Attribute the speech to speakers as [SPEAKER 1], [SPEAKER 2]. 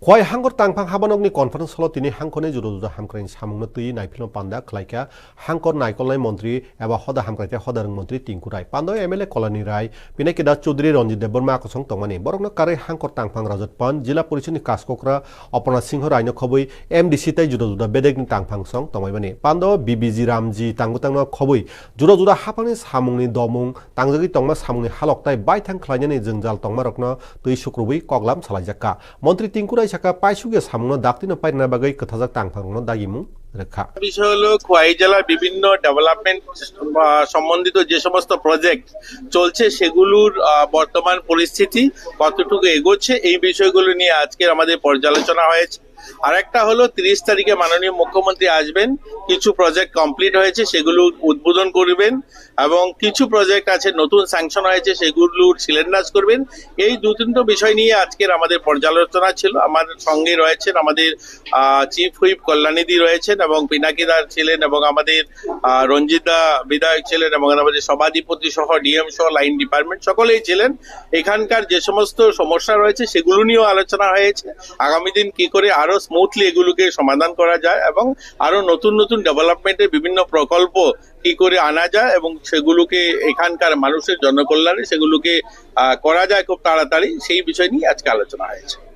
[SPEAKER 1] Khoi hangkor tangphang habanok ni conference hall tini hangkone judo hamkrain samungna tui naifilm panda khlaika hangkor naikolnai mantri eba hoda hamkraite hoda rang mantri Tinku Rai pando MLA Kolani Rai pinai kida Chaudhary Ranjit Deborma kosong tongmani borokno kare hangkor tangphang Rajat Pan jila porichad ni kaskokra Aparna Singh Rai no khobui MDC tai judo bedek ni tangphang song tongmaibani pando BBG Ramji tangutangno khobui judo hapangni samungni domung tangjagi tongma samungni haloktai baithang khlainani jengjal tongma rokno tui sukrubui koglam salaijakka mantri Tinku Rai saka paisuge samungno daktina paina bagai kathajak tangphangno dagimu রেখা
[SPEAKER 2] বিষয় হলো খোয়াই জেলার বিভিন্ন development সম্বন্ধিত যে সমস্ত project চলছে সেগুলোর বর্তমান পরিস্থিতি কতটুকু এগোচ্ছে এই বিষয়গুলো নিয়ে আজকে আমাদের পর্যালোচনা হয়েছে আর একটা হলো 30 তারিখে মাননীয় মুখ্যমন্ত্রী আসবেন কিছু প্রজেক্ট কমপ্লিট হয়েছে সেগুলো উদ্বোধন করবেন এবং কিছু প্রজেক্ট আছে নতুন স্যাংশন হয়েছে সেগুলোর শিলান্যাস করবেন এই দুটো বিষয় নিয়ে আজকের আমাদের পর্যালোচনা ছিল আমাদের সঙ্গে রয়েছেন আমাদের চিফ হুইপ কল্যাণীদি রয়েছেন এবং পিনাকিদার ছিলেন এবং আমাদের রঞ্জিতা বিধায়ক ছিলেন এবং আমাদের সভাধিপতি সহ ডিএম সহ লাইন ডিপার্টমেন্ট সকলেই ছিলেন এখানকার যে সমস্ত সমস্যা রয়েছে সেগুলো নিয়েও আলোচনা হয়েছে আগামী দিন কি করে আরো স্মুথলি এগুলোকে সমাধান করা যায় এবং আরো নতুন নতুন ডেভেলপমেন্টের বিভিন্ন প্রকল্প কি করে আনা যায় এবং সেগুলোকে এখানকার মানুষের জনকল্যাণে সেগুলোকে করা যায় খুব তাড়াতাড়ি সেই বিষয় নিয়ে আজকে আলোচনা হয়েছে।